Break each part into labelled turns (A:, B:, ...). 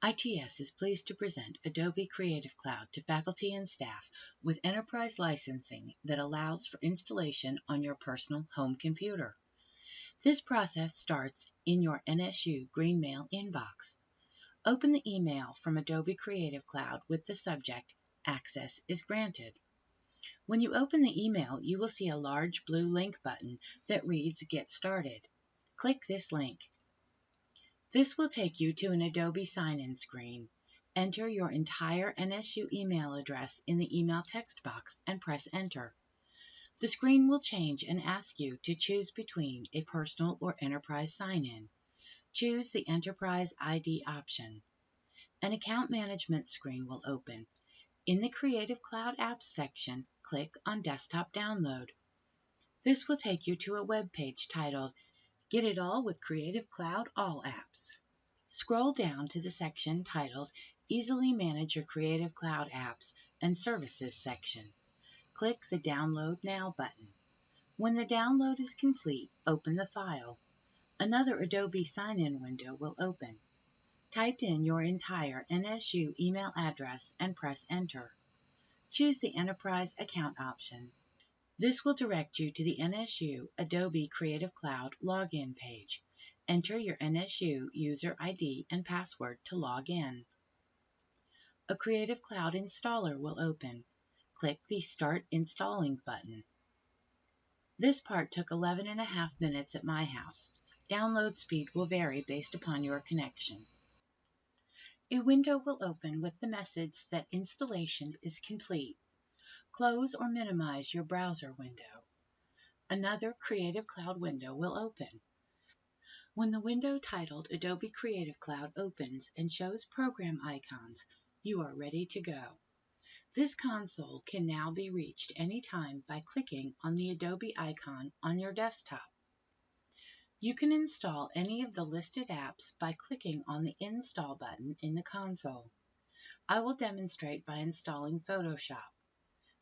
A: ITS is pleased to present Adobe Creative Cloud to faculty and staff with enterprise licensing that allows for installation on your personal home computer. This process starts in your NSU Green Mail inbox. Open the email from Adobe Creative Cloud with the subject Access is Granted. When you open the email, you will see a large blue link button that reads Get Started. Click this link. This will take you to an Adobe sign-in screen. Enter your entire NSU email address in the email text box and press Enter. The screen will change and ask you to choose between a personal or enterprise sign-in. Choose the Enterprise ID option. An account management screen will open. In the Creative Cloud Apps section, click on Desktop Download. This will take you to a web page titled Get It All with Creative Cloud All Apps. Scroll down to the section titled Easily Manage Your Creative Cloud Apps and Services section. Click the Download Now button. When the download is complete, open the file. Another Adobe sign-in window will open. Type in your entire NSU email address and press Enter. Choose the Enterprise Account option. This will direct you to the NSU Adobe Creative Cloud login page. Enter your NSU user ID and password to log in. A Creative Cloud installer will open. Click the Start Installing button. This part took 11.5 minutes at my house. Download speed will vary based upon your connection. A window will open with the message that installation is complete. Close or minimize your browser window. Another Creative Cloud window will open. When the window titled Adobe Creative Cloud opens and shows program icons, you are ready to go. This console can now be reached anytime by clicking on the Adobe icon on your desktop. You can install any of the listed apps by clicking on the Install button in the console. I will demonstrate by installing Photoshop.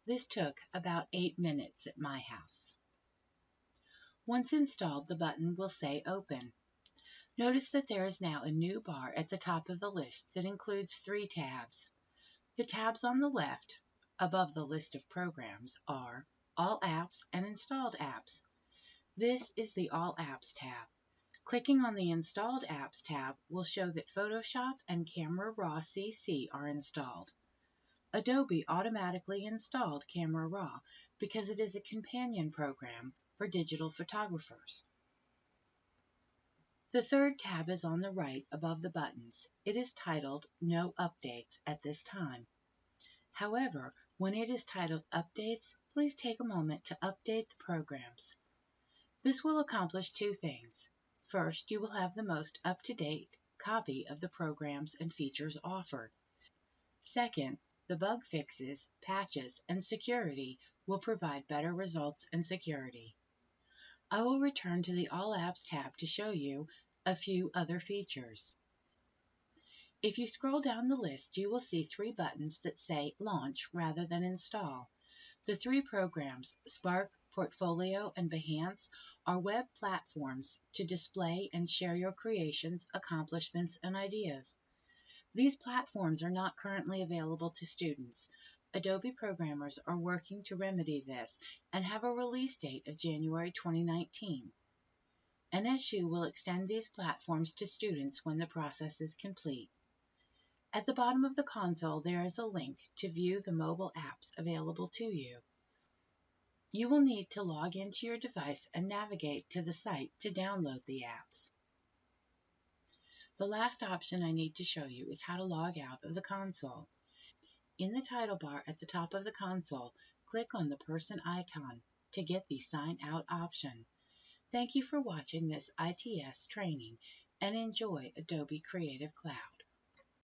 A: This took about 8 minutes at my house. Once installed, the button will say Open. Notice that there is now a new bar at the top of the list that includes 3 tabs. The tabs on the left, above the list of programs, are All Apps and Installed Apps. This is the All Apps tab. Clicking on the Installed Apps tab will show that Photoshop and Camera Raw CC are installed. Adobe automatically installed Camera Raw because it is a companion program for digital photographers. The third tab is on the right above the buttons. It is titled No Updates at this time. However, when it is titled Updates, please take a moment to update the programs. This will accomplish 2 things. First, you will have the most up-to-date copy of the programs and features offered. Second, the bug fixes, patches, and security will provide better results and security. I will return to the All Apps tab to show you a few other features. If you scroll down the list, you will see 3 buttons that say Launch rather than Install. The 3 programs, Spark, Portfolio, and Behance, are web platforms to display and share your creations, accomplishments, and ideas. These platforms are not currently available to students. Adobe programmers are working to remedy this and have a release date of January 2019. NSU will extend these platforms to students when the process is complete. At the bottom of the console, there is a link to view the mobile apps available to you. You will need to log into your device and navigate to the site to download the apps. The last option I need to show you is how to log out of the console. In the title bar at the top of the console, click on the person icon to get the Sign Out option. Thank you for watching this ITS training and enjoy Adobe Creative Cloud.